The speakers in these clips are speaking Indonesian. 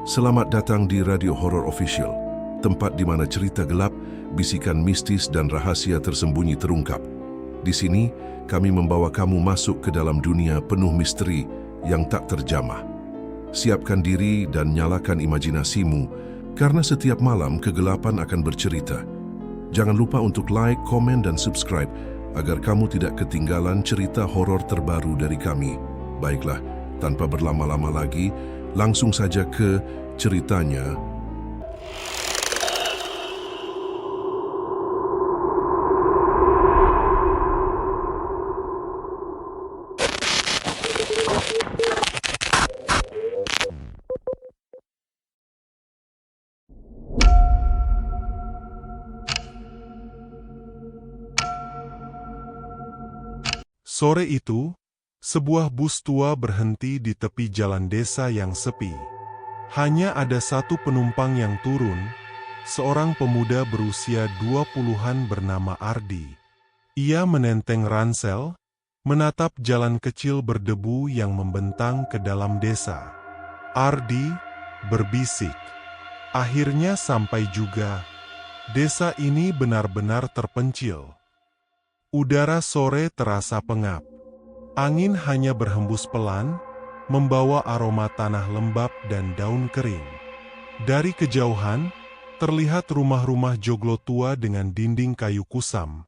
Selamat datang di Radio Horor Official, tempat di mana cerita gelap, bisikan mistis dan rahasia tersembunyi terungkap. Di sini, kami membawa kamu masuk ke dalam dunia penuh misteri yang tak terjamah. Siapkan diri dan nyalakan imajinasimu, karena setiap malam kegelapan akan bercerita. Jangan lupa untuk like, komen, dan subscribe agar kamu tidak ketinggalan cerita horor terbaru dari kami. Baiklah, tanpa berlama-lama lagi, langsung saja ke ceritanya. Sore itu, sebuah bus tua berhenti di tepi jalan desa yang sepi. Hanya ada satu penumpang yang turun, seorang pemuda berusia 20-an bernama Ardi. Ia menenteng ransel, menatap jalan kecil berdebu yang membentang ke dalam desa. Ardi berbisik, "Akhirnya sampai juga. Desa ini benar-benar terpencil." Udara sore terasa pengap. Angin hanya berhembus pelan, membawa aroma tanah lembab dan daun kering. Dari kejauhan, terlihat rumah-rumah joglo tua dengan dinding kayu kusam.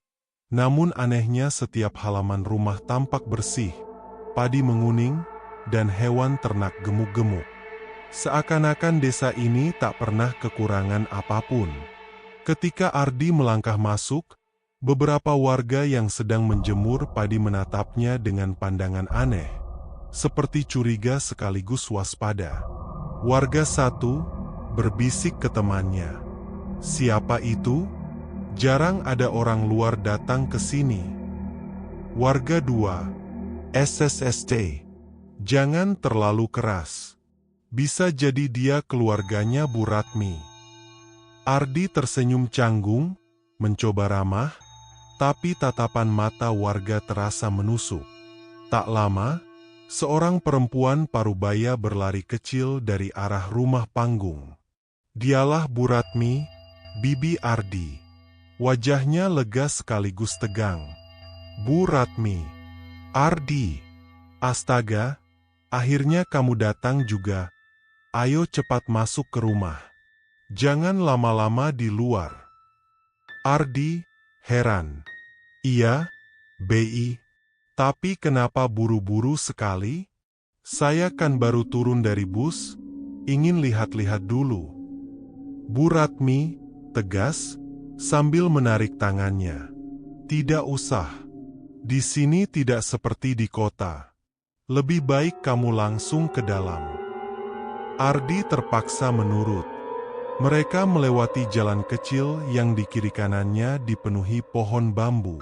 Namun anehnya setiap halaman rumah tampak bersih, padi menguning, dan hewan ternak gemuk-gemuk. Seakan-akan desa ini tak pernah kekurangan apapun. Ketika Ardi melangkah masuk, beberapa warga yang sedang menjemur padi menatapnya dengan pandangan aneh, seperti curiga sekaligus waspada. Warga satu berbisik ke temannya, "Siapa itu? Jarang ada orang luar datang ke sini." Warga dua, "SSST. Jangan terlalu keras. Bisa jadi dia keluarganya Bu Ratmi." Ardi tersenyum canggung, mencoba ramah, tapi tatapan mata warga terasa menusuk. Tak lama, seorang perempuan parubaya berlari kecil dari arah rumah panggung. Dialah Bu Ratmi, Bibi Ardi. Wajahnya lega sekaligus tegang. "Bu Ratmi, Ardi, astaga, akhirnya kamu datang juga. Ayo cepat masuk ke rumah. Jangan lama-lama di luar." Ardi heran. "Iya, Bi. Tapi kenapa buru-buru sekali? Saya kan baru turun dari bus, ingin lihat-lihat dulu." Bu Ratmi tegas, sambil menarik tangannya. "Tidak usah. Di sini tidak seperti di kota. Lebih baik kamu langsung ke dalam." Ardi terpaksa menurut. Mereka melewati jalan kecil yang di kiri kanannya dipenuhi pohon bambu.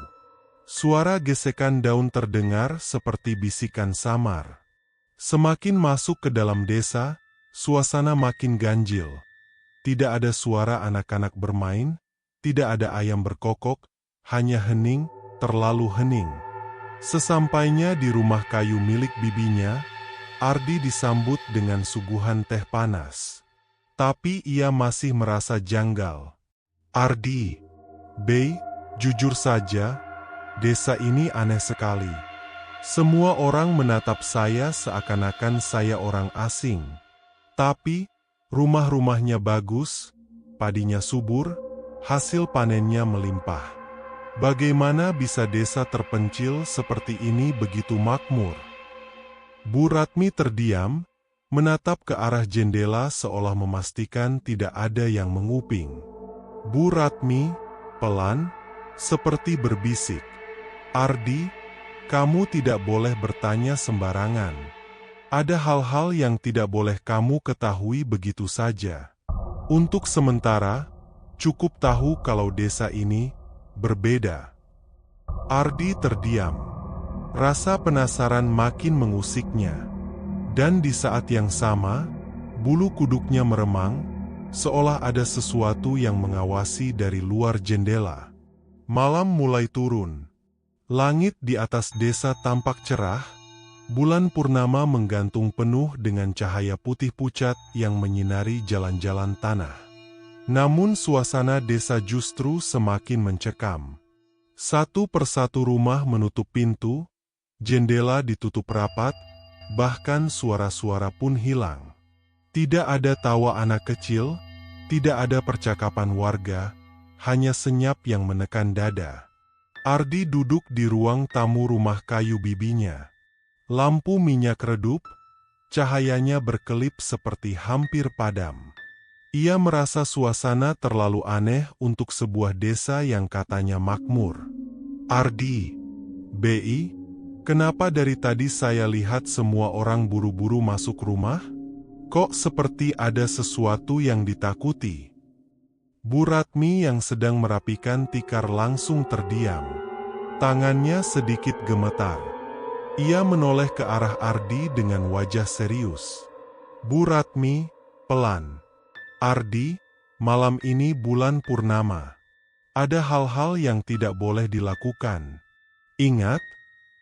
Suara gesekan daun terdengar seperti bisikan samar. Semakin masuk ke dalam desa, suasana makin ganjil. Tidak ada suara anak-anak bermain, tidak ada ayam berkokok, hanya hening, terlalu hening. Sesampainya di rumah kayu milik bibinya, Ardi disambut dengan suguhan teh panas. Tapi ia masih merasa janggal. "Ardi, Bey, jujur saja, desa ini aneh sekali. Semua orang menatap saya seakan-akan saya orang asing. Tapi, rumah-rumahnya bagus, padinya subur, hasil panennya melimpah. Bagaimana bisa desa terpencil seperti ini begitu makmur?" Bu Ratmi terdiam, menatap ke arah jendela seolah memastikan tidak ada yang menguping. Bu Ratmi, pelan, seperti berbisik, "Ardi, kamu tidak boleh bertanya sembarangan. Ada hal-hal yang tidak boleh kamu ketahui begitu saja. Untuk sementara, cukup tahu kalau desa ini berbeda." Ardi terdiam. Rasa penasaran makin mengusiknya. Dan di saat yang sama, bulu kuduknya meremang, seolah ada sesuatu yang mengawasi dari luar jendela. Malam mulai turun. Langit di atas desa tampak cerah, Bulan purnama menggantung penuh dengan cahaya putih pucat yang menyinari jalan-jalan tanah. Namun suasana desa justru semakin mencekam. Satu persatu rumah menutup pintu, jendela ditutup rapat, bahkan suara-suara pun hilang. Tidak ada tawa anak kecil, tidak ada percakapan warga, hanya senyap yang menekan dada. Ardi duduk di ruang tamu rumah kayu bibinya. Lampu minyak redup, cahayanya berkelip seperti hampir padam. Ia merasa suasana terlalu aneh untuk sebuah desa yang katanya makmur. Ardi, BI, kenapa dari tadi saya lihat semua orang buru-buru masuk rumah? Kok seperti ada sesuatu yang ditakuti? Bu Ratmi yang sedang merapikan tikar langsung terdiam. Tangannya sedikit gemetar. Ia menoleh ke arah Ardi dengan wajah serius. Bu Ratmi, pelan. Ardi, malam ini bulan purnama. Ada hal-hal yang tidak boleh dilakukan. Ingat,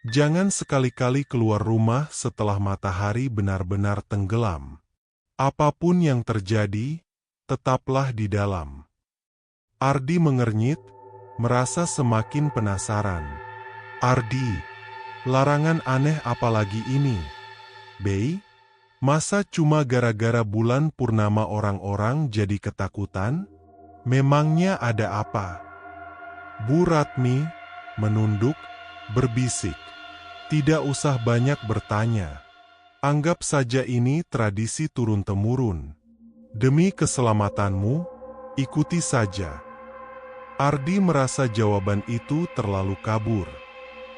jangan sekali-kali keluar rumah setelah matahari benar-benar tenggelam. Apapun yang terjadi, tetaplah di dalam. Ardi mengernyit, merasa semakin penasaran. Ardi, larangan aneh apalagi ini? Bei, masa cuma gara-gara bulan purnama orang-orang jadi ketakutan? Memangnya ada apa? Bu Ratmi menunduk, berbisik. Tidak usah banyak bertanya. Anggap saja ini tradisi turun-temurun. Demi keselamatanmu, ikuti saja. Ardi merasa jawaban itu terlalu kabur.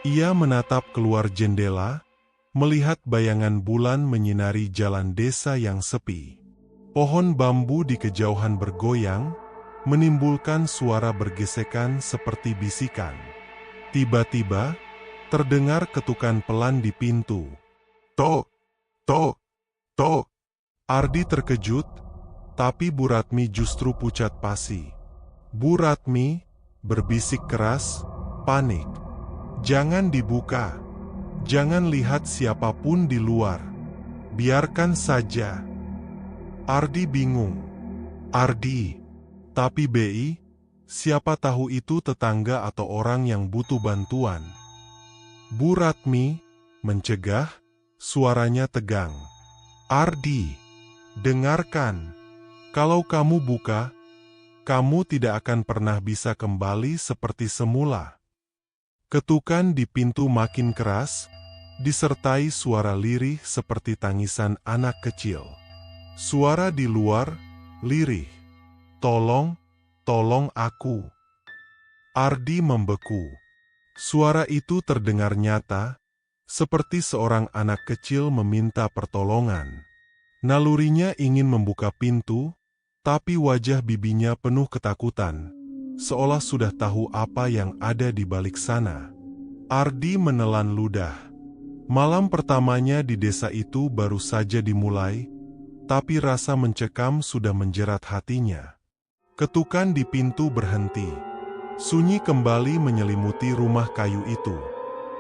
Ia menatap keluar jendela, melihat bayangan bulan menyinari jalan desa yang sepi. Pohon bambu di kejauhan bergoyang, menimbulkan suara bergesekan seperti bisikan. Tiba-tiba, terdengar ketukan pelan di pintu. Tok! Tok! Tok! Ardi terkejut, tapi Bu Ratmi justru pucat pasi. Bu Ratmi berbisik keras, panik. Jangan dibuka. Jangan lihat siapapun di luar. Biarkan saja. Ardi bingung. Ardi, tapi BI, siapa tahu itu tetangga atau orang yang butuh bantuan. Bu Ratmi mencegah, suaranya tegang. Ardi, dengarkan. Kalau kamu buka, kamu tidak akan pernah bisa kembali seperti semula. Ketukan di pintu makin keras, disertai suara lirih seperti tangisan anak kecil. Suara di luar, lirih. Tolong, tolong aku. Ardi membeku. Suara itu terdengar nyata, seperti seorang anak kecil meminta pertolongan. Nalurinya ingin membuka pintu, tapi wajah bibinya penuh ketakutan, seolah sudah tahu apa yang ada di balik sana. Ardi menelan ludah. Malam pertamanya di desa itu baru saja dimulai, tapi rasa mencekam sudah menjerat hatinya. Ketukan di pintu berhenti. Sunyi kembali menyelimuti rumah kayu itu.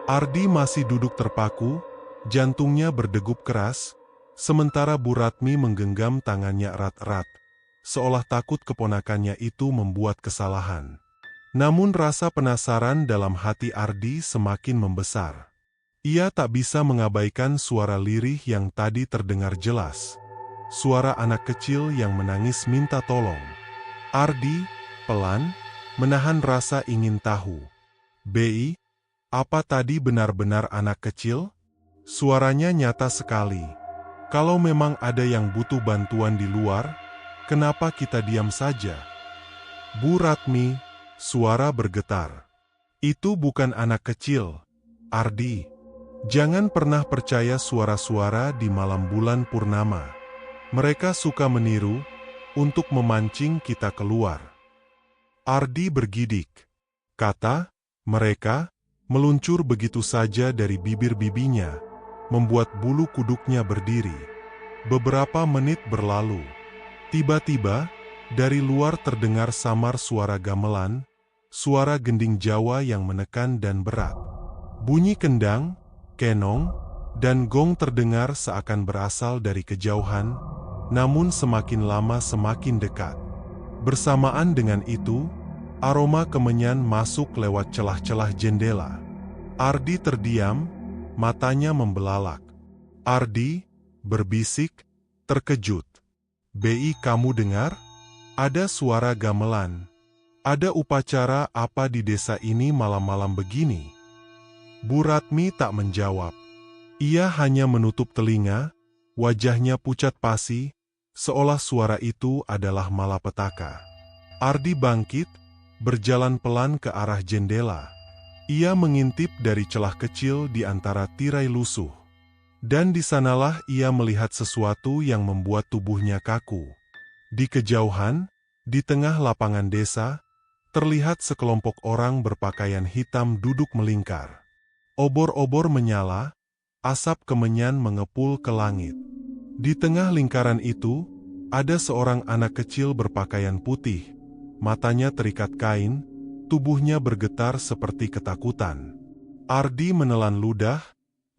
Ardi masih duduk terpaku, jantungnya berdegup keras, sementara Bu Ratmi menggenggam tangannya erat-erat, seolah takut keponakannya itu membuat kesalahan. Namun rasa penasaran dalam hati Ardi semakin membesar. Ia tak bisa mengabaikan suara lirih yang tadi terdengar jelas. Suara anak kecil yang menangis minta tolong. Ardi, pelan, menahan rasa ingin tahu. BI, apa tadi benar-benar anak kecil? Suaranya nyata sekali. Kalau memang ada yang butuh bantuan di luar, kenapa kita diam saja? Bu Ratmi, suara bergetar. Itu bukan anak kecil, Ardi. Jangan pernah percaya suara-suara di malam bulan purnama. Mereka suka meniru untuk memancing kita keluar. Ardi bergidik. Kata mereka meluncur begitu saja dari bibir bibinya, membuat bulu kuduknya berdiri. Beberapa menit berlalu. Tiba-tiba, dari luar terdengar samar suara gamelan, suara gending Jawa yang menekan dan berat. Bunyi kendang, kenong, dan gong terdengar seakan berasal dari kejauhan, namun semakin lama semakin dekat. Bersamaan dengan itu, aroma kemenyan masuk lewat celah-celah jendela. Ardi terdiam, matanya membelalak. Ardi berbisik, terkejut. "Bi, kamu dengar? Ada suara gamelan. Ada upacara apa di desa ini malam-malam begini?" Bu Ratmi tak menjawab. Ia hanya menutup telinga, wajahnya pucat pasi, seolah suara itu adalah malapetaka. Ardi bangkit, berjalan pelan ke arah jendela. Ia mengintip dari celah kecil di antara tirai lusuh. Dan di sanalah ia melihat sesuatu yang membuat tubuhnya kaku. Di kejauhan, di tengah lapangan desa, terlihat sekelompok orang berpakaian hitam duduk melingkar. Obor-obor menyala, asap kemenyan mengepul ke langit. Di tengah lingkaran itu, ada seorang anak kecil berpakaian putih. Matanya terikat kain, tubuhnya bergetar seperti ketakutan. Ardi menelan ludah,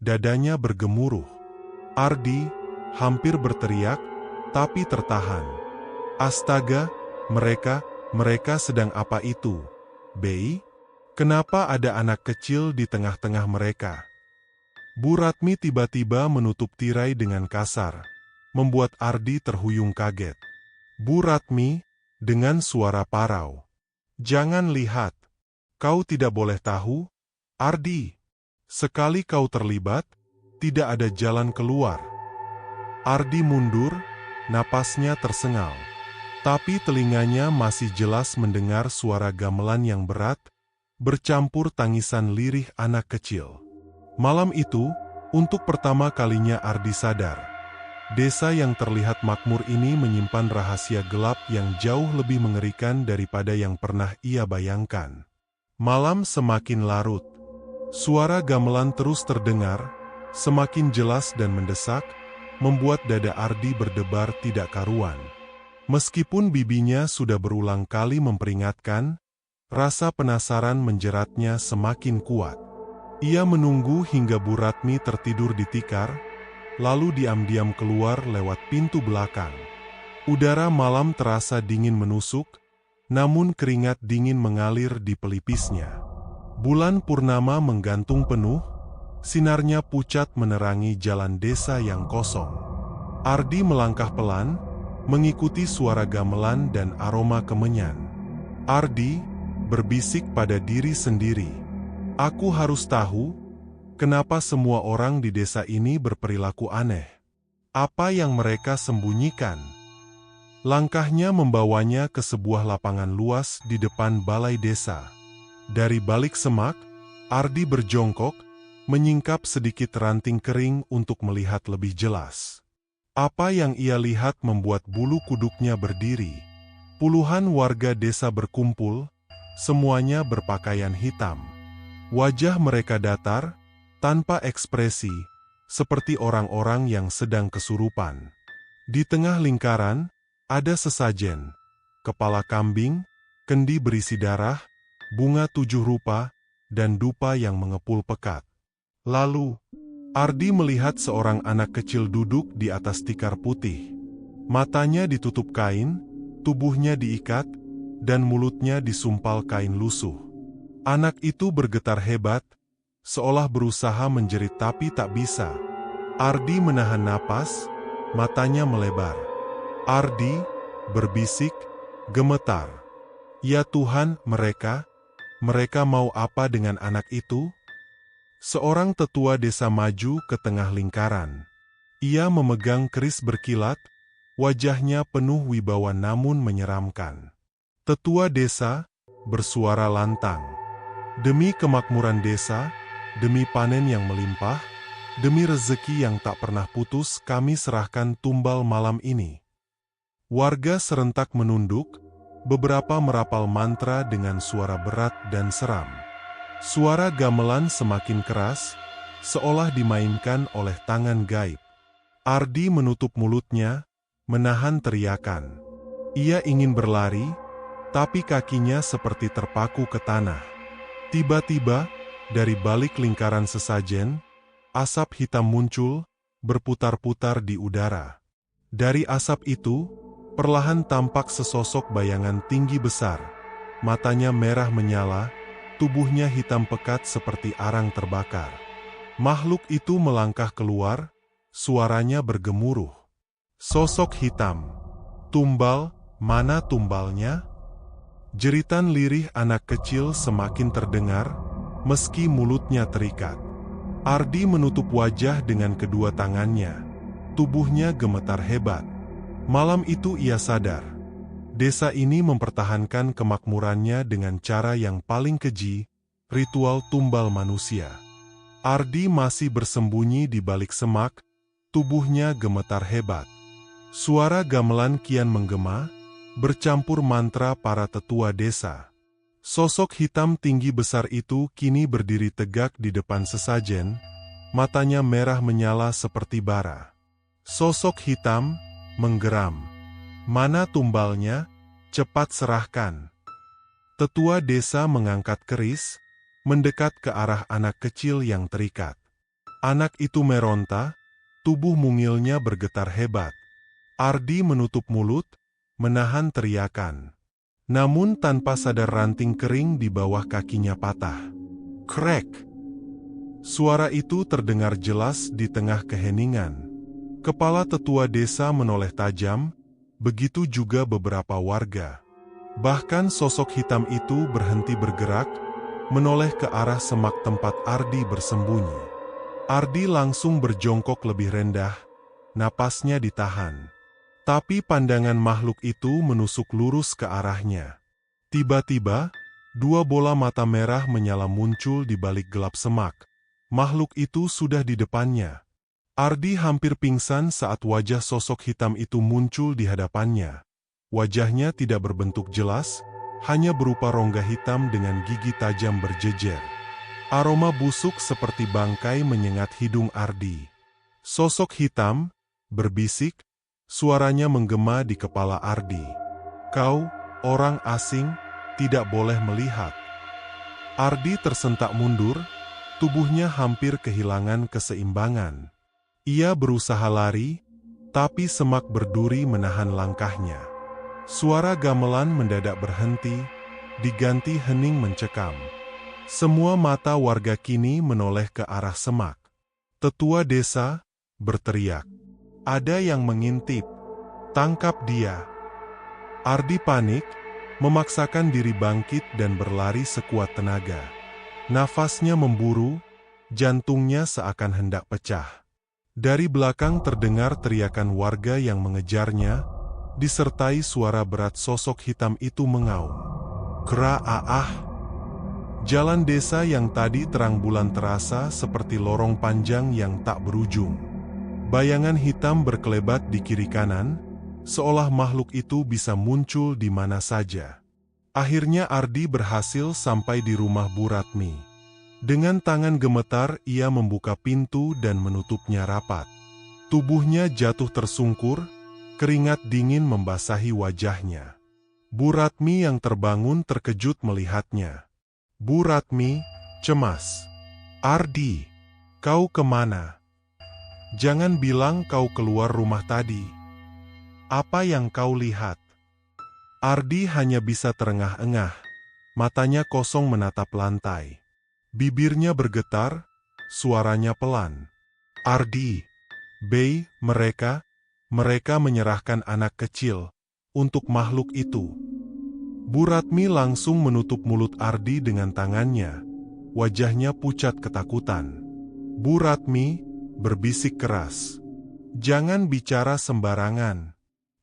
dadanya bergemuruh. Ardi hampir berteriak, tapi tertahan. "Astaga, mereka sedang apa itu? Bei, kenapa ada anak kecil di tengah-tengah mereka?" Bu Ratmi tiba-tiba menutup tirai dengan kasar, membuat Ardi terhuyung kaget. Bu Ratmi, dengan suara parau, "Jangan lihat. Kau tidak boleh tahu, Ardi. Sekali kau terlibat, tidak ada jalan keluar." Ardi mundur, napasnya tersengal. Tapi telinganya masih jelas mendengar suara gamelan yang berat, bercampur tangisan lirih anak kecil. Malam itu, untuk pertama kalinya Ardi sadar. Desa yang terlihat makmur ini menyimpan rahasia gelap yang jauh lebih mengerikan daripada yang pernah ia bayangkan. Malam semakin larut. Suara gamelan terus terdengar, semakin jelas dan mendesak, membuat dada Ardi berdebar tidak karuan. Meskipun bibinya sudah berulang kali memperingatkan, rasa penasaran menjeratnya semakin kuat. Ia menunggu hingga Bu Ratmi tertidur di tikar, lalu diam-diam keluar lewat pintu belakang. Udara malam terasa dingin menusuk, namun keringat dingin mengalir di pelipisnya. Bulan purnama menggantung penuh, sinarnya pucat menerangi jalan desa yang kosong. Ardi melangkah pelan, mengikuti suara gamelan dan aroma kemenyan. Ardi berbisik pada diri sendiri. "Aku harus tahu, kenapa semua orang di desa ini berperilaku aneh. Apa yang mereka sembunyikan?" Langkahnya membawanya ke sebuah lapangan luas di depan balai desa. Dari balik semak, Ardi berjongkok, menyingkap sedikit ranting kering untuk melihat lebih jelas. Apa yang ia lihat membuat bulu kuduknya berdiri. Puluhan warga desa berkumpul, semuanya berpakaian hitam. Wajah mereka datar, tanpa ekspresi, seperti orang-orang yang sedang kesurupan. Di tengah lingkaran, ada sesajen, kepala kambing, kendi berisi darah, bunga 7 rupa, dan dupa yang mengepul pekat. Lalu, Ardi melihat seorang anak kecil duduk di atas tikar putih. Matanya ditutup kain, tubuhnya diikat, dan mulutnya disumpal kain lusuh. Anak itu bergetar hebat, seolah berusaha menjerit tapi tak bisa. Ardi menahan napas, matanya melebar. Ardi berbisik, gemetar. "Ya Tuhan, mereka mau apa dengan anak itu?" Seorang tetua desa maju ke tengah lingkaran. Ia memegang keris berkilat, wajahnya penuh wibawa namun menyeramkan. Tetua desa bersuara lantang. "Demi kemakmuran desa, demi panen yang melimpah, demi rezeki yang tak pernah putus, kami serahkan tumbal malam ini." Warga serentak menunduk, beberapa merapal mantra dengan suara berat dan seram. Suara gamelan semakin keras, seolah dimainkan oleh tangan gaib. Ardi menutup mulutnya, menahan teriakan. Ia ingin berlari, tapi kakinya seperti terpaku ke tanah. Tiba-tiba, dari balik lingkaran sesajen, Asap hitam muncul, berputar-putar di udara. Dari asap itu, perlahan tampak sesosok bayangan tinggi besar. Matanya merah menyala, tubuhnya hitam pekat seperti arang terbakar. Makhluk itu melangkah keluar, suaranya bergemuruh. Sosok hitam. Tumbal, mana tumbalnya? Jeritan lirih anak kecil semakin terdengar, meski mulutnya terikat. Ardi menutup wajah dengan kedua tangannya. Tubuhnya gemetar hebat. Malam itu ia sadar. Desa ini mempertahankan kemakmurannya dengan cara yang paling keji, ritual tumbal manusia. Ardi masih bersembunyi di balik semak, tubuhnya gemetar hebat. Suara gamelan kian menggema, bercampur mantra para tetua desa. Sosok hitam tinggi besar itu kini berdiri tegak di depan sesajen, matanya merah menyala seperti bara. Sosok hitam menggeram. Mana tumbalnya? Cepat serahkan. Tetua desa mengangkat keris, mendekat ke arah anak kecil yang terikat. Anak itu meronta, tubuh mungilnya bergetar hebat. Ardi menutup mulut, menahan teriakan. Namun tanpa sadar ranting kering di bawah kakinya patah. Krek! Suara itu terdengar jelas di tengah keheningan. Kepala tetua desa menoleh tajam, begitu juga beberapa warga. Bahkan sosok hitam itu berhenti bergerak, menoleh ke arah semak tempat Ardi bersembunyi. Ardi langsung berjongkok lebih rendah, napasnya ditahan. Tapi pandangan makhluk itu menusuk lurus ke arahnya. Tiba-tiba, dua bola mata merah menyala muncul di balik gelap semak. Makhluk itu sudah di depannya. Ardi hampir pingsan saat wajah sosok hitam itu muncul di hadapannya. Wajahnya tidak berbentuk jelas, hanya berupa rongga hitam dengan gigi tajam berjejer. Aroma busuk seperti bangkai menyengat hidung Ardi. Sosok hitam berbisik, suaranya menggema di kepala Ardi. Kau, orang asing, tidak boleh melihat. Ardi tersentak mundur, tubuhnya hampir kehilangan keseimbangan. Ia berusaha lari, tapi semak berduri menahan langkahnya. Suara gamelan mendadak berhenti, diganti hening mencekam. Semua mata warga kini menoleh ke arah semak. Tetua desa berteriak. Ada yang mengintip. Tangkap dia. Ardi panik, memaksakan diri bangkit dan berlari sekuat tenaga. Nafasnya memburu, jantungnya seakan hendak pecah. Dari belakang terdengar teriakan warga yang mengejarnya, disertai suara berat sosok hitam itu mengaum. Kra-ah! Jalan desa yang tadi terang bulan terasa seperti lorong panjang yang tak berujung. Bayangan hitam berkelebat di kiri kanan, seolah makhluk itu bisa muncul di mana saja. Akhirnya Ardi berhasil sampai di rumah Bu Ratmi. Dengan tangan gemetar ia membuka pintu dan menutupnya rapat. Tubuhnya jatuh tersungkur, keringat dingin membasahi wajahnya. Bu Ratmi yang terbangun terkejut melihatnya. Bu Ratmi cemas. Ardi, kau kemana? Jangan bilang kau keluar rumah tadi. Apa yang kau lihat? Ardi hanya bisa terengah-engah, matanya kosong menatap lantai. Bibirnya bergetar, suaranya pelan. Ardi, Bey, mereka menyerahkan anak kecil untuk makhluk itu. Bu Ratmi langsung menutup mulut Ardi dengan tangannya. Wajahnya pucat ketakutan. Bu Ratmi berbisik keras. Jangan bicara sembarangan.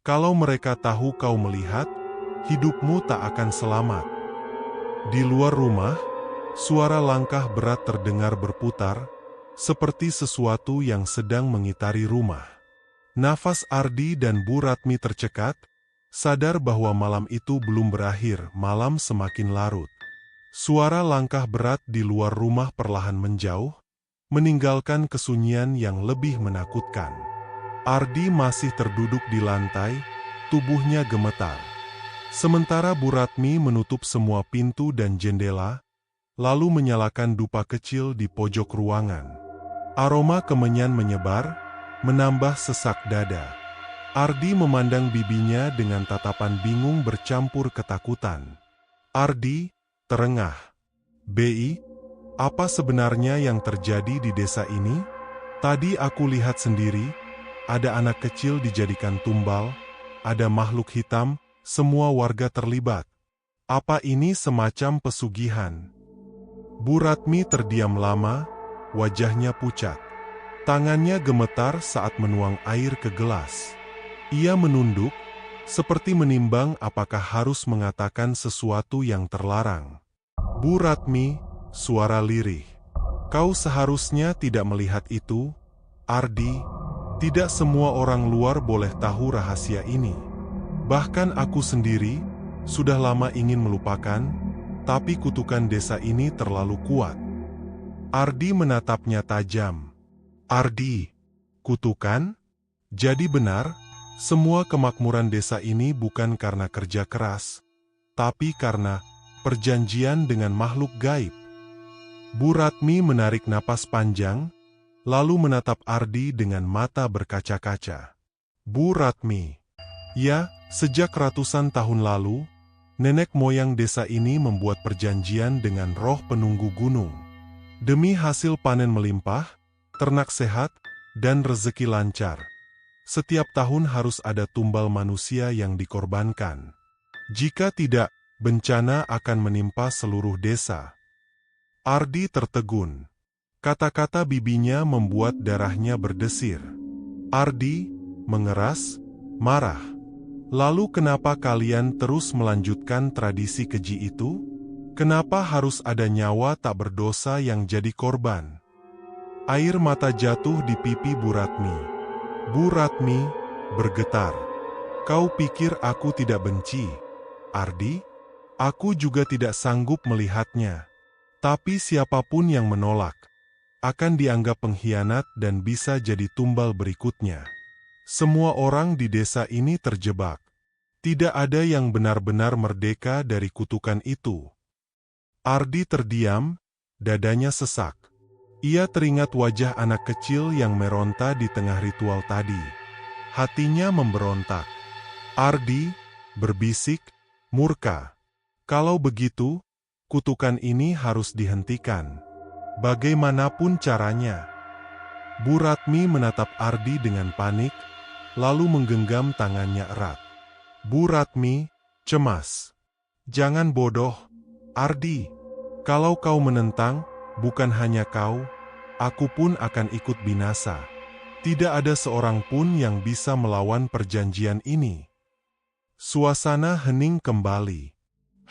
Kalau mereka tahu kau melihat, hidupmu tak akan selamat. Di luar rumah, suara langkah berat terdengar berputar, seperti sesuatu yang sedang mengitari rumah. Nafas Ardi dan Bu Ratmi tercekat, sadar bahwa malam itu belum berakhir, malam semakin larut. Suara langkah berat di luar rumah perlahan menjauh, meninggalkan kesunyian yang lebih menakutkan. Ardi masih terduduk di lantai, tubuhnya gemetar. Sementara Bu Ratmi menutup semua pintu dan jendela, lalu menyalakan dupa kecil di pojok ruangan. Aroma kemenyan menyebar, menambah sesak dada. Ardi memandang bibinya dengan tatapan bingung bercampur ketakutan. Ardi, terengah. Bi, apa sebenarnya yang terjadi di desa ini? Tadi aku lihat sendiri, ada anak kecil dijadikan tumbal, ada makhluk hitam, semua warga terlibat. Apa ini semacam pesugihan? Bu Ratmi terdiam lama, wajahnya pucat. Tangannya gemetar saat menuang air ke gelas. Ia menunduk, seperti menimbang apakah harus mengatakan sesuatu yang terlarang. Bu Ratmi, suara lirih. Kau seharusnya tidak melihat itu, Ardi. Tidak semua orang luar boleh tahu rahasia ini. Bahkan aku sendiri, sudah lama ingin melupakan, tapi kutukan desa ini terlalu kuat. Ardi menatapnya tajam. Ardi, kutukan? Jadi benar, semua kemakmuran desa ini bukan karena kerja keras, tapi karena perjanjian dengan makhluk gaib. Bu Ratmi menarik napas panjang, lalu menatap Ardi dengan mata berkaca-kaca. Bu Ratmi, ya, sejak ratusan tahun lalu, nenek moyang desa ini membuat perjanjian dengan roh penunggu gunung. Demi hasil panen melimpah, ternak sehat, dan rezeki lancar. Setiap tahun harus ada tumbal manusia yang dikorbankan. Jika tidak, bencana akan menimpa seluruh desa. Ardi tertegun. Kata-kata bibinya membuat darahnya berdesir. Ardi, mengeras, marah. Lalu kenapa kalian terus melanjutkan tradisi keji itu? Kenapa harus ada nyawa tak berdosa yang jadi korban? Air mata jatuh di pipi Bu Ratmi. Bu Ratmi bergetar. Kau pikir aku tidak benci, Ardi? Aku juga tidak sanggup melihatnya. Tapi siapapun yang menolak akan dianggap pengkhianat dan bisa jadi tumbal berikutnya. Semua orang di desa ini terjebak. Tidak ada yang benar-benar merdeka dari kutukan itu. Ardi terdiam, dadanya sesak. Ia teringat wajah anak kecil yang meronta di tengah ritual tadi. Hatinya memberontak. Ardi berbisik, murka. Kalau begitu, kutukan ini harus dihentikan. Bagaimanapun caranya. Bu Ratmi menatap Ardi dengan panik, lalu menggenggam tangannya erat. Bu Ratmi cemas. Jangan bodoh, Ardi. Kalau kau menentang, bukan hanya kau, aku pun akan ikut binasa. Tidak ada seorang pun yang bisa melawan perjanjian ini. Suasana hening kembali.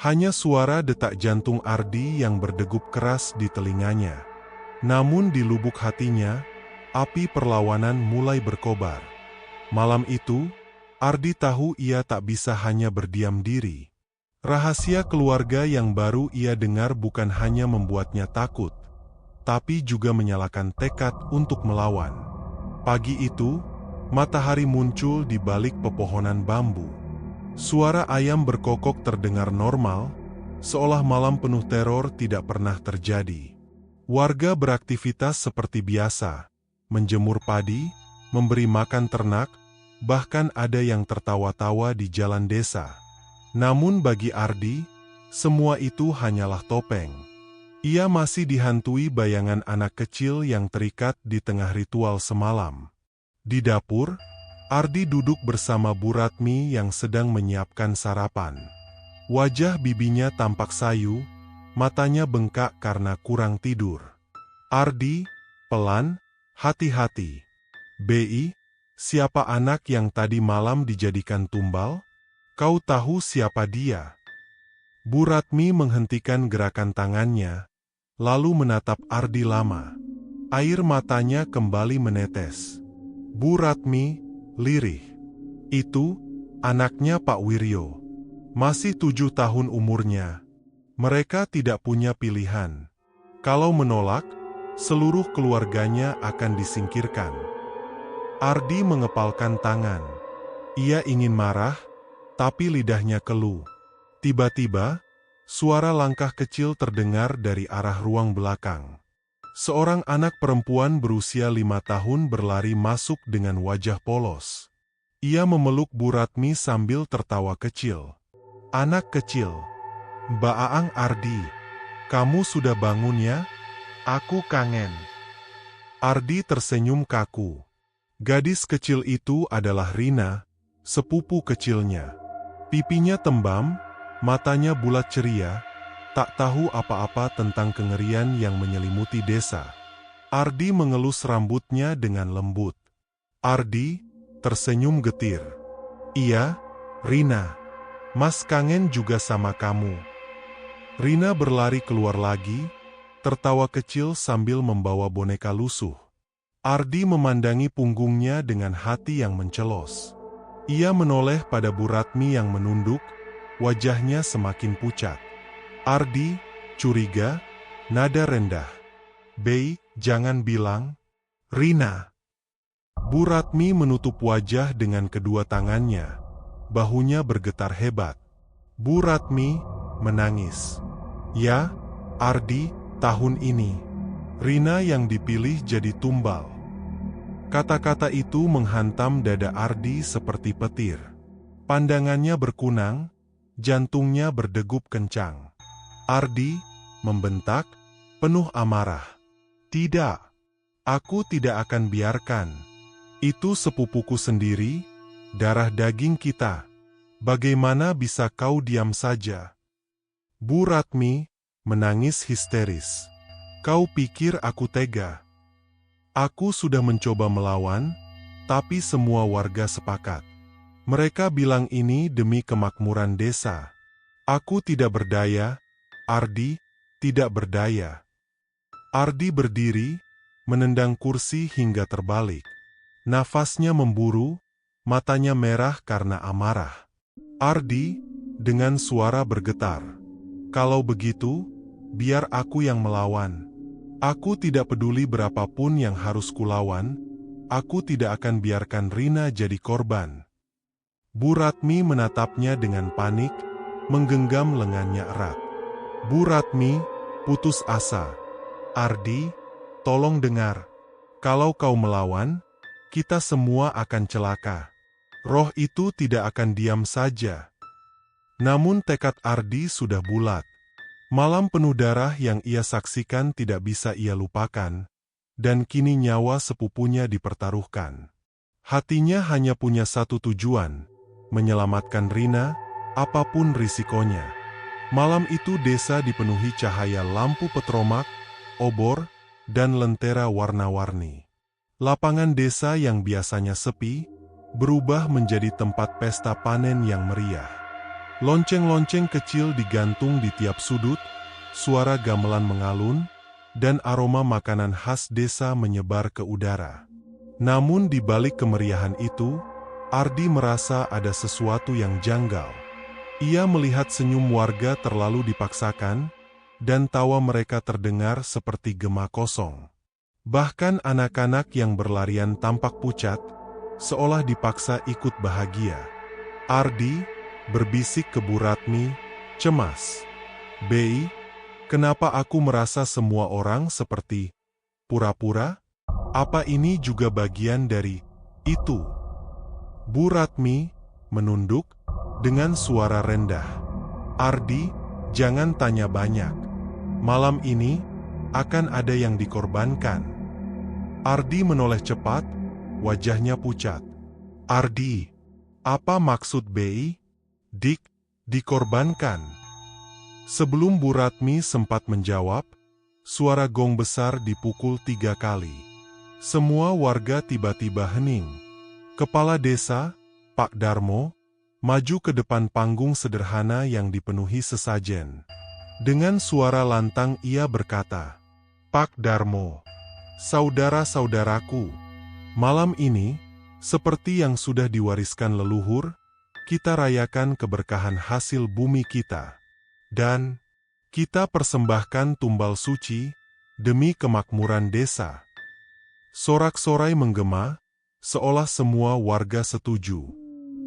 Hanya suara detak jantung Ardi yang berdegup keras di telinganya. Namun di lubuk hatinya, api perlawanan mulai berkobar. Malam itu, Ardi tahu ia tak bisa hanya berdiam diri. Rahasia keluarga yang baru ia dengar bukan hanya membuatnya takut, tapi juga menyalakan tekad untuk melawan. Pagi itu, matahari muncul di balik pepohonan bambu. Suara ayam berkokok terdengar normal, seolah malam penuh teror tidak pernah terjadi. Warga beraktivitas seperti biasa, menjemur padi, memberi makan ternak, bahkan ada yang tertawa-tawa di jalan desa. Namun bagi Ardi, semua itu hanyalah topeng. Ia masih dihantui bayangan anak kecil yang terikat di tengah ritual semalam. Di dapur, Ardi duduk bersama Bu Ratmi yang sedang menyiapkan sarapan. Wajah bibinya tampak sayu, matanya bengkak karena kurang tidur. Ardi, pelan, hati-hati. Bi, siapa anak yang tadi malam dijadikan tumbal? Kau tahu siapa dia? Bu Ratmi menghentikan gerakan tangannya, lalu menatap Ardi lama. Air matanya kembali menetes. Bu Ratmi lirih. Itu, anaknya Pak Wiryo. Masih 7 tahun umurnya. Mereka tidak punya pilihan. Kalau menolak, seluruh keluarganya akan disingkirkan. Ardi mengepalkan tangan. Ia ingin marah, tapi lidahnya keluh. Tiba-tiba, suara langkah kecil terdengar dari arah ruang belakang. Seorang anak perempuan berusia 5 tahun berlari masuk dengan wajah polos. Ia memeluk Bu Ratmi sambil tertawa kecil. Anak kecil, Mbak Aang Ardi, kamu sudah bangun ya? Aku kangen. Ardi tersenyum kaku. Gadis kecil itu adalah Rina, sepupu kecilnya. Pipinya tembam, matanya bulat ceria, tak tahu apa-apa tentang kengerian yang menyelimuti desa. Ardi mengelus rambutnya dengan lembut. Ardi tersenyum getir. Iya, Rina, Mas kangen juga sama kamu. Rina berlari keluar lagi, tertawa kecil sambil membawa boneka lusuh. Ardi memandangi punggungnya dengan hati yang mencelos. Ia menoleh pada Bu Ratmi yang menunduk, wajahnya semakin pucat. Ardi curiga, nada rendah. Bei, jangan bilang. Rina. Bu Ratmi menutup wajah dengan kedua tangannya. Bahunya bergetar hebat. Bu Ratmi menangis. Ya, Ardi, tahun ini Rina yang dipilih jadi tumbal. Kata-kata itu menghantam dada Ardi seperti petir. Pandangannya berkunang, jantungnya berdegup kencang. Ardi membentak, penuh amarah. Tidak, aku tidak akan biarkan. Itu sepupuku sendiri, darah daging kita. Bagaimana bisa kau diam saja? Bu Ratmi menangis histeris. Kau pikir aku tega? Aku sudah mencoba melawan, tapi semua warga sepakat. Mereka bilang ini demi kemakmuran desa. Aku tidak berdaya, Ardi tidak berdaya. Ardi berdiri, menendang kursi hingga terbalik. Nafasnya memburu, matanya merah karena amarah. Ardi dengan suara bergetar. Kalau begitu, biar aku yang melawan. Aku tidak peduli berapapun yang harus kulawan, aku tidak akan biarkan Rina jadi korban. Bu Ratmi menatapnya dengan panik, menggenggam lengannya erat. Bu Ratmi putus asa. Ardi, tolong dengar. Kalau kau melawan, kita semua akan celaka. Roh itu tidak akan diam saja. Namun tekad Ardi sudah bulat. Malam penuh darah yang ia saksikan tidak bisa ia lupakan, dan kini nyawa sepupunya dipertaruhkan. Hatinya hanya punya satu tujuan, menyelamatkan Rina, apapun risikonya. Malam itu desa dipenuhi cahaya lampu petromak, obor, dan lentera warna-warni. Lapangan desa yang biasanya sepi, berubah menjadi tempat pesta panen yang meriah. Lonceng-lonceng kecil digantung di tiap sudut, suara gamelan mengalun, dan aroma makanan khas desa menyebar ke udara. Namun di balik kemeriahan itu, Ardi merasa ada sesuatu yang janggal. Ia melihat senyum warga terlalu dipaksakan, dan tawa mereka terdengar seperti gema kosong. Bahkan anak-anak yang berlarian tampak pucat, seolah dipaksa ikut bahagia. Ardi berbisik ke Bu Ratmi, cemas. Bei, kenapa aku merasa semua orang seperti pura-pura? Apa ini juga bagian dari itu? Bu Ratmi menunduk dengan suara rendah. Ardi, jangan tanya banyak. Malam ini akan ada yang dikorbankan. Ardi menoleh cepat, wajahnya pucat. Ardi, apa maksud Bei? Dikorbankan. Sebelum Bu Ratmi sempat menjawab, suara gong besar dipukul 3 kali. Semua warga tiba-tiba hening. Kepala desa, Pak Darmo, maju ke depan panggung sederhana yang dipenuhi sesajen. Dengan suara lantang ia berkata, Pak Darmo, saudara-saudaraku, malam ini, seperti yang sudah diwariskan leluhur, kita rayakan keberkahan hasil bumi kita. Dan kita persembahkan tumbal suci demi kemakmuran desa. Sorak-sorai menggema, seolah semua warga setuju.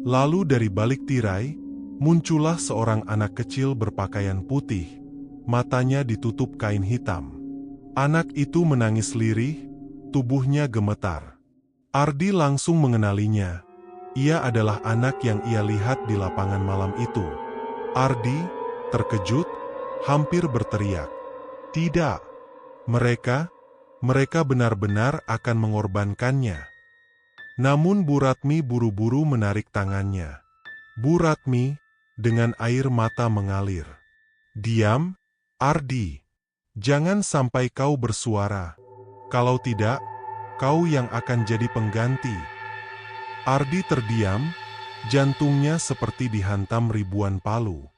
Lalu dari balik tirai, muncullah seorang anak kecil berpakaian putih, matanya ditutup kain hitam. Anak itu menangis lirih, tubuhnya gemetar. Ardi langsung mengenalinya. Ia adalah anak yang ia lihat di lapangan malam itu. Ardi, terkejut, hampir berteriak. Tidak, mereka benar-benar akan mengorbankannya. Namun Bu Ratmi buru-buru menarik tangannya. Bu Ratmi, dengan air mata mengalir. Diam, Ardi. Jangan sampai kau bersuara. Kalau tidak, kau yang akan jadi pengganti. Ardi terdiam, jantungnya seperti dihantam ribuan palu.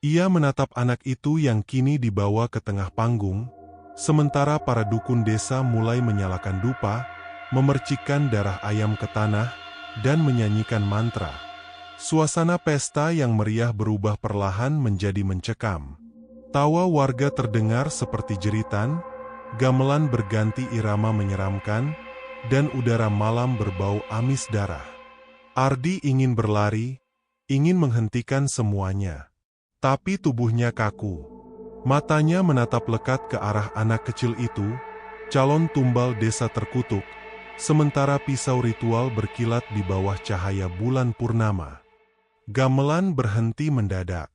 Ia menatap anak itu yang kini dibawa ke tengah panggung, sementara para dukun desa mulai menyalakan dupa, memercikkan darah ayam ke tanah, dan menyanyikan mantra. Suasana pesta yang meriah berubah perlahan menjadi mencekam. Tawa warga terdengar seperti jeritan, gamelan berganti irama menyeramkan, dan udara malam berbau amis darah. Ardi ingin berlari, ingin menghentikan semuanya. Tapi tubuhnya kaku. Matanya menatap lekat ke arah anak kecil itu, calon tumbal desa terkutuk, sementara pisau ritual berkilat di bawah cahaya bulan purnama. Gamelan berhenti mendadak.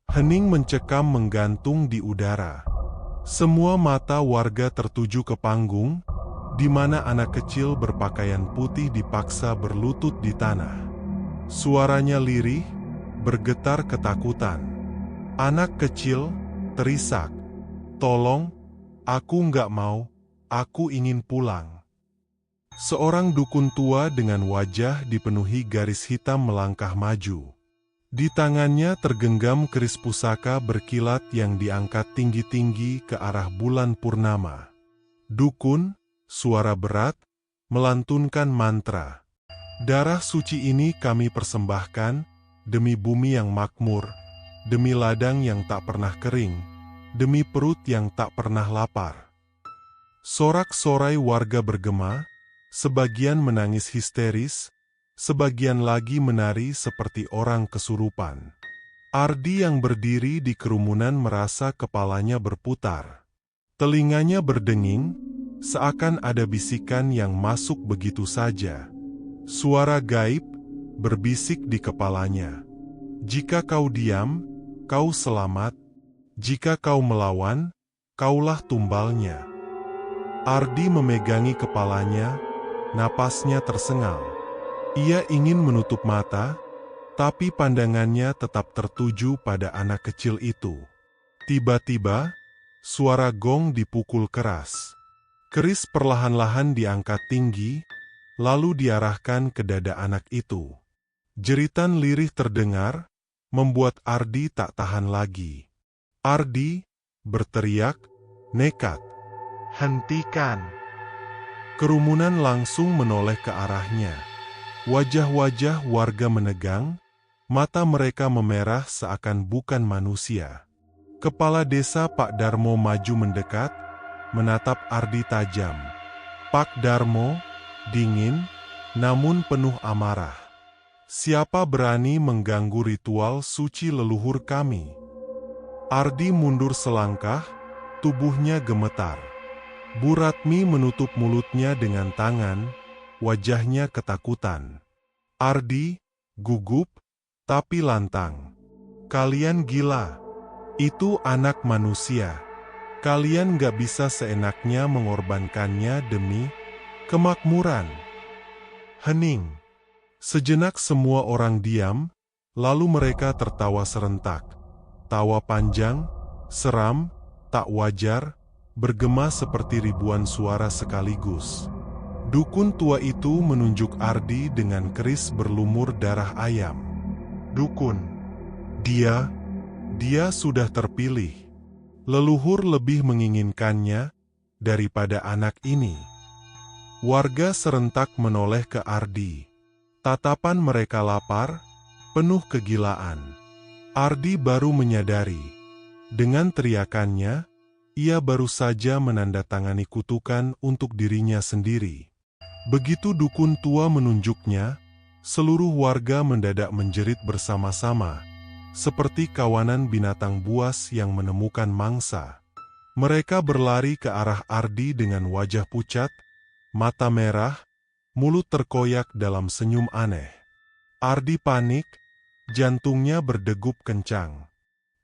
Hening mencekam menggantung di udara. Semua mata warga tertuju ke panggung, di mana anak kecil berpakaian putih dipaksa berlutut di tanah. Suaranya lirih, bergetar ketakutan. Anak kecil terisak, "Tolong, aku nggak mau, aku ingin pulang." Seorang dukun tua dengan wajah dipenuhi garis hitam melangkah maju. Di tangannya tergenggam keris pusaka berkilat yang diangkat tinggi-tinggi ke arah bulan purnama. Dukun, suara berat, melantunkan mantra. Darah suci ini kami persembahkan, demi bumi yang makmur, demi ladang yang tak pernah kering, demi perut yang tak pernah lapar. Sorak-sorai warga bergema, sebagian menangis histeris, sebagian lagi menari seperti orang kesurupan. Ardi yang berdiri di kerumunan merasa kepalanya berputar. Telinganya berdenging, seakan ada bisikan yang masuk begitu saja. Suara gaib berbisik di kepalanya. Jika kau diam, kau selamat. Jika kau melawan, kaulah tumbalnya. Ardi memegangi kepalanya, napasnya tersengal. Ia ingin menutup mata, tapi pandangannya tetap tertuju pada anak kecil itu. Tiba-tiba, suara gong dipukul keras. Keris perlahan-lahan diangkat tinggi, lalu diarahkan ke dada anak itu. Jeritan lirih terdengar, membuat Ardi tak tahan lagi. Ardi berteriak, nekat, "Hentikan!" Kerumunan langsung menoleh ke arahnya. Wajah-wajah warga menegang, mata mereka memerah seakan bukan manusia. Kepala desa Pak Darmo maju mendekat, menatap Ardi tajam. Pak Darmo, dingin, namun penuh amarah. "Siapa berani mengganggu ritual suci leluhur kami?" Ardi mundur selangkah, tubuhnya gemetar. Bu Ratmi menutup mulutnya dengan tangan, wajahnya ketakutan. Ardi, gugup, tapi lantang. "Kalian gila. Itu anak manusia. Kalian gak bisa seenaknya mengorbankannya demi kemakmuran." Hening. Sejenak semua orang diam, lalu mereka tertawa serentak. Tawa panjang, seram, tak wajar, bergema seperti ribuan suara sekaligus. Dukun tua itu menunjuk Ardi dengan keris berlumur darah ayam. "Dukun, dia sudah terpilih. Leluhur lebih menginginkannya daripada anak ini." Warga serentak menoleh ke Ardi. Tatapan mereka lapar, penuh kegilaan. Ardi baru menyadari. Dengan teriakannya, ia baru saja menandatangani kutukan untuk dirinya sendiri. Begitu dukun tua menunjuknya, seluruh warga mendadak menjerit bersama-sama, seperti kawanan binatang buas yang menemukan mangsa. Mereka berlari ke arah Ardi dengan wajah pucat, mata merah, mulut terkoyak dalam senyum aneh. Ardi panik, jantungnya berdegup kencang.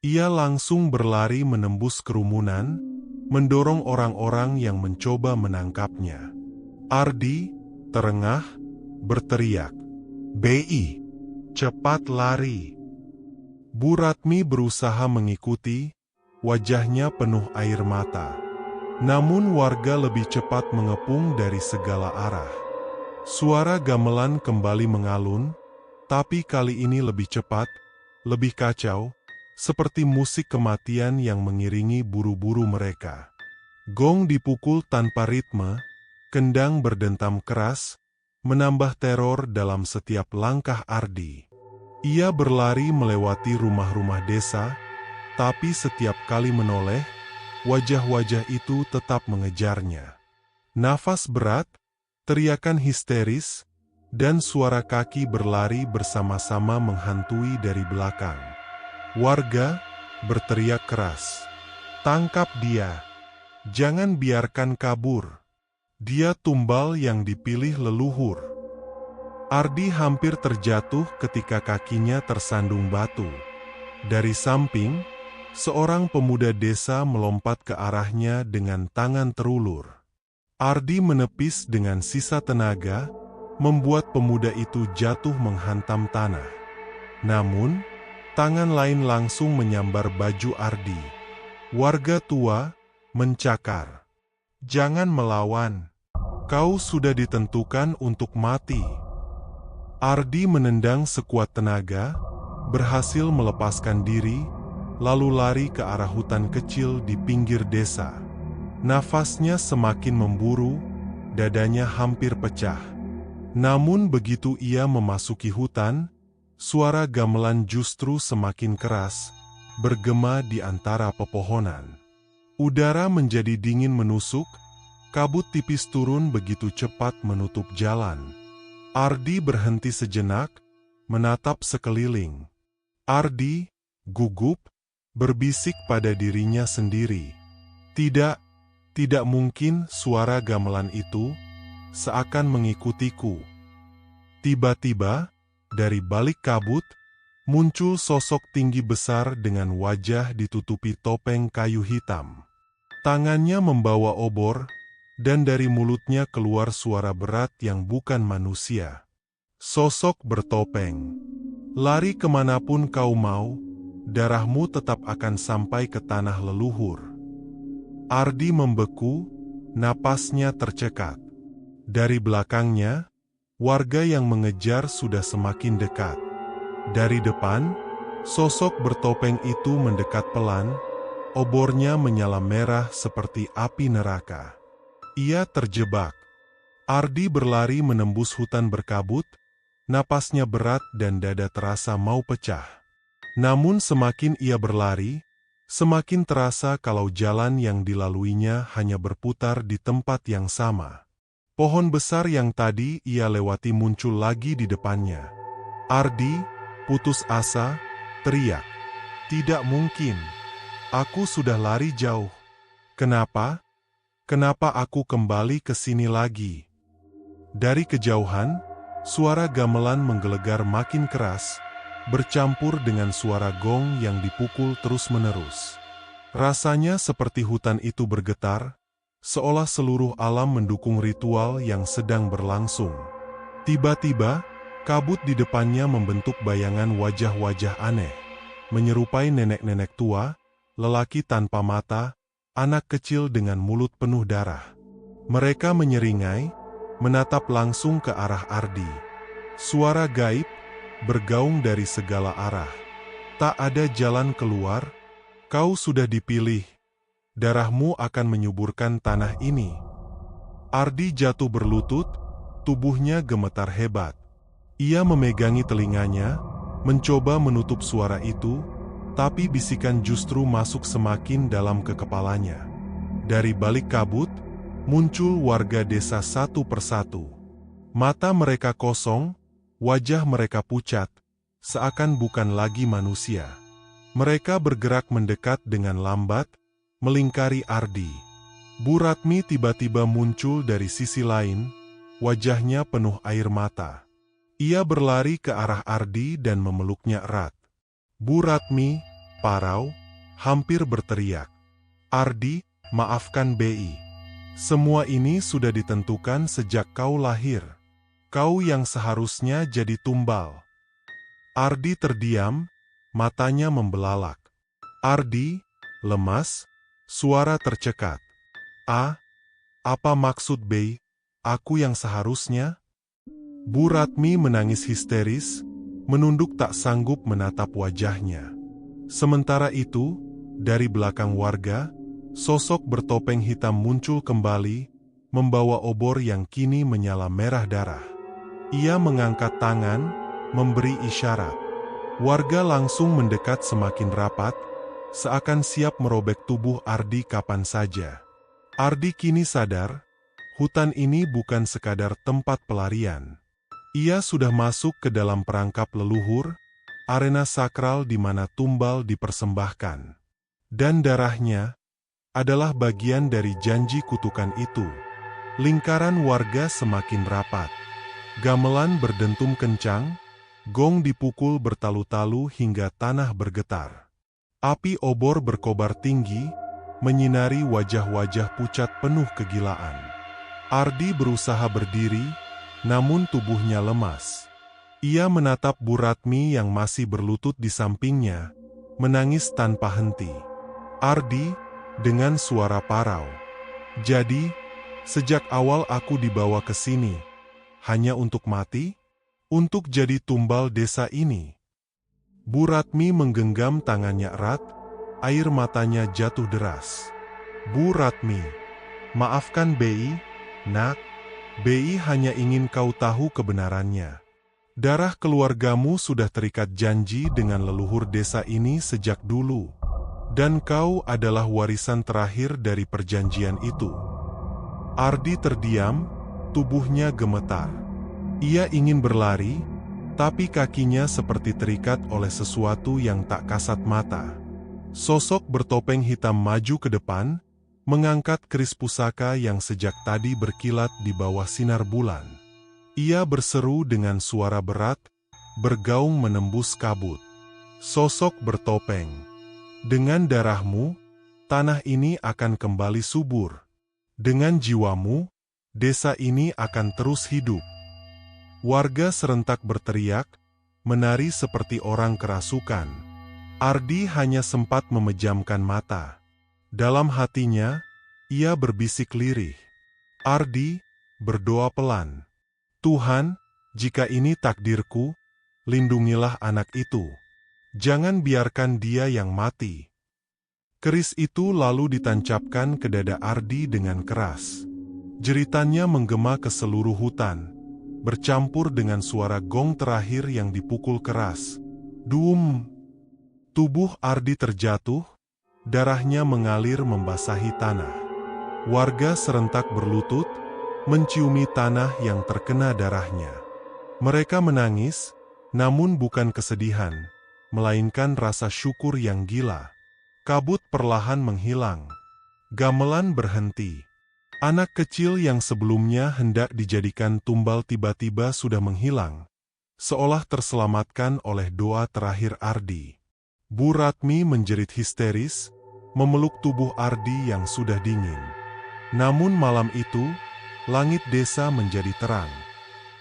Ia langsung berlari menembus kerumunan, mendorong orang-orang yang mencoba menangkapnya. Ardi, terengah, berteriak, "BI, cepat lari!" Bu Ratmi berusaha mengikuti, wajahnya penuh air mata. Namun warga lebih cepat mengepung dari segala arah. Suara gamelan kembali mengalun, tapi kali ini lebih cepat, lebih kacau, seperti musik kematian yang mengiringi buru-buru mereka. Gong dipukul tanpa ritme, kendang berdentam keras, menambah teror dalam setiap langkah Ardi. Ia berlari melewati rumah-rumah desa, tapi setiap kali menoleh, wajah-wajah itu tetap mengejarnya. Nafas berat, teriakan histeris, dan suara kaki berlari bersama-sama menghantui dari belakang. Warga berteriak keras, "Tangkap dia! Jangan biarkan kabur! Dia tumbal yang dipilih leluhur!" Ardi hampir terjatuh ketika kakinya tersandung batu. Dari samping, seorang pemuda desa melompat ke arahnya dengan tangan terulur. Ardi menepis dengan sisa tenaga, membuat pemuda itu jatuh menghantam tanah. Namun, tangan lain langsung menyambar baju Ardi. Warga tua mencakar, "Jangan melawan. Kau sudah ditentukan untuk mati." Ardi menendang sekuat tenaga, berhasil melepaskan diri, lalu lari ke arah hutan kecil di pinggir desa. Nafasnya semakin memburu, dadanya hampir pecah. Namun begitu ia memasuki hutan, suara gamelan justru semakin keras, bergema di antara pepohonan. Udara menjadi dingin menusuk, kabut tipis turun begitu cepat menutup jalan. Ardi berhenti sejenak, menatap sekeliling. Ardi, gugup, berbisik pada dirinya sendiri. Tidak mungkin suara gamelan itu seakan mengikutiku. Tiba-tiba, dari balik kabut, muncul sosok tinggi besar dengan wajah ditutupi topeng kayu hitam. Tangannya membawa obor, dan dari mulutnya keluar suara berat yang bukan manusia. Sosok bertopeng, "Lari kemanapun kau mau, darahmu tetap akan sampai ke tanah leluhur." Ardi membeku, napasnya tercekat. Dari belakangnya, warga yang mengejar sudah semakin dekat. Dari depan, sosok bertopeng itu mendekat pelan, obornya menyala merah seperti api neraka. Ia terjebak. Ardi berlari menembus hutan berkabut, napasnya berat dan dada terasa mau pecah. Namun semakin ia berlari, semakin terasa kalau jalan yang dilaluinya hanya berputar di tempat yang sama. Pohon besar yang tadi ia lewati muncul lagi di depannya. Ardi, putus asa, teriak, "Tidak mungkin. Aku sudah lari jauh. Kenapa? Kenapa aku kembali ke sini lagi?" Dari kejauhan, suara gamelan menggelegar makin keras, bercampur dengan suara gong yang dipukul terus-menerus. Rasanya seperti hutan itu bergetar, seolah seluruh alam mendukung ritual yang sedang berlangsung. Tiba-tiba, kabut di depannya membentuk bayangan wajah-wajah aneh, menyerupai nenek-nenek tua, lelaki tanpa mata, anak kecil dengan mulut penuh darah. Mereka menyeringai, menatap langsung ke arah Ardi. Suara gaib bergaung dari segala arah. "Tak ada jalan keluar, kau sudah dipilih. Darahmu akan menyuburkan tanah ini." Ardi jatuh berlutut, tubuhnya gemetar hebat. Ia memegangi telinganya, mencoba menutup suara itu, tapi bisikan justru masuk semakin dalam ke kepalanya. Dari balik kabut, muncul warga desa satu persatu. Mata mereka kosong, wajah mereka pucat, seakan bukan lagi manusia. Mereka bergerak mendekat dengan lambat, melingkari Ardi. Bu Ratmi tiba-tiba muncul dari sisi lain, wajahnya penuh air mata. Ia berlari ke arah Ardi dan memeluknya erat. Bu Ratmi, parau, hampir berteriak. Ardi, maafkan BI. Semua ini sudah ditentukan sejak kau lahir. Kau yang seharusnya jadi tumbal. Ardi terdiam, matanya membelalak. Ardi, lemas, suara tercekat. Apa maksud BI? Aku yang seharusnya? Bu Ratmi menangis histeris, menunduk tak sanggup menatap wajahnya. Sementara itu, dari belakang warga, sosok bertopeng hitam muncul kembali, membawa obor yang kini menyala merah darah. Ia mengangkat tangan, memberi isyarat. Warga langsung mendekat semakin rapat, seakan siap merobek tubuh Ardi kapan saja. Ardi kini sadar, hutan ini bukan sekadar tempat pelarian. Ia sudah masuk ke dalam perangkap leluhur, arena sakral di mana tumbal dipersembahkan. Dan darahnya adalah bagian dari janji kutukan itu. Lingkaran warga semakin rapat. Gamelan berdentum kencang, gong dipukul bertalu-talu hingga tanah bergetar. Api obor berkobar tinggi, menyinari wajah-wajah pucat penuh kegilaan. Ardi berusaha berdiri, namun tubuhnya lemas. Ia menatap Bu Ratmi yang masih berlutut di sampingnya, menangis tanpa henti. Ardi, dengan suara parau. Jadi, sejak awal aku dibawa ke sini, hanya untuk mati? Untuk jadi tumbal desa ini? Bu Ratmi menggenggam tangannya erat, air matanya jatuh deras. Bu Ratmi, maafkan BI, nak. BI hanya ingin kau tahu kebenarannya. Darah keluargamu sudah terikat janji dengan leluhur desa ini sejak dulu. Dan kau adalah warisan terakhir dari perjanjian itu. Ardi terdiam, tubuhnya gemetar. Ia ingin berlari, tapi kakinya seperti terikat oleh sesuatu yang tak kasat mata. Sosok bertopeng hitam maju ke depan, mengangkat keris pusaka yang sejak tadi berkilat di bawah sinar bulan. Ia berseru dengan suara berat, bergaung menembus kabut. Sosok bertopeng. Dengan darahmu, tanah ini akan kembali subur. Dengan jiwamu, desa ini akan terus hidup. Warga serentak berteriak, menari seperti orang kerasukan. Ardi hanya sempat memejamkan mata. Dalam hatinya, ia berbisik lirih. Ardi, berdoa pelan. Tuhan, jika ini takdirku, lindungilah anak itu. Jangan biarkan dia yang mati. Keris itu lalu ditancapkan ke dada Ardi dengan keras. Jeritannya menggema ke seluruh hutan, bercampur dengan suara gong terakhir yang dipukul keras. Duum! Tubuh Ardi terjatuh, darahnya mengalir membasahi tanah. Warga serentak berlutut, menciumi tanah yang terkena darahnya. Mereka menangis, namun bukan kesedihan, melainkan rasa syukur yang gila. Kabut perlahan menghilang. Gamelan berhenti. Anak kecil yang sebelumnya hendak dijadikan tumbal tiba-tiba sudah menghilang, seolah terselamatkan oleh doa terakhir Ardi. Bu Ratmi menjerit histeris, memeluk tubuh Ardi yang sudah dingin. Namun malam itu, langit desa menjadi terang.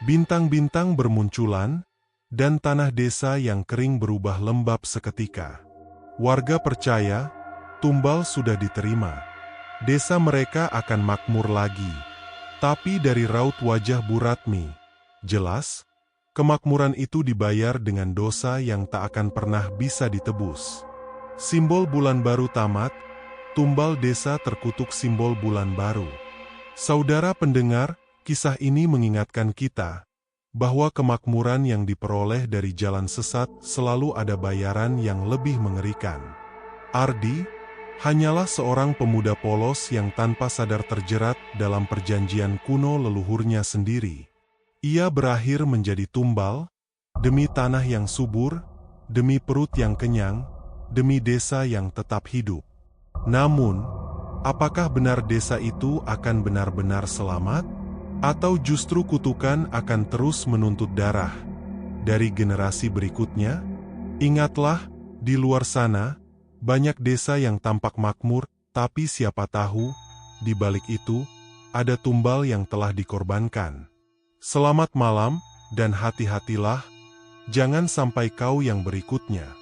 Bintang-bintang bermunculan, dan tanah desa yang kering berubah lembab seketika. Warga percaya, tumbal sudah diterima. Desa mereka akan makmur lagi. Tapi dari raut wajah Bu Ratmi, jelas, kemakmuran itu dibayar dengan dosa yang tak akan pernah bisa ditebus. Simbol bulan baru tamat, tumbal desa terkutuk simbol bulan baru. Saudara pendengar, kisah ini mengingatkan kita bahwa kemakmuran yang diperoleh dari jalan sesat selalu ada bayaran yang lebih mengerikan. Ardi hanyalah seorang pemuda polos yang tanpa sadar terjerat dalam perjanjian kuno leluhurnya sendiri. Ia berakhir menjadi tumbal, demi tanah yang subur, demi perut yang kenyang, demi desa yang tetap hidup. Namun, apakah benar desa itu akan benar-benar selamat? Atau justru kutukan akan terus menuntut darah dari generasi berikutnya? Ingatlah, di luar sana, banyak desa yang tampak makmur, tapi siapa tahu, di balik itu, ada tumbal yang telah dikorbankan. Selamat malam, dan hati-hatilah, jangan sampai kau yang berikutnya.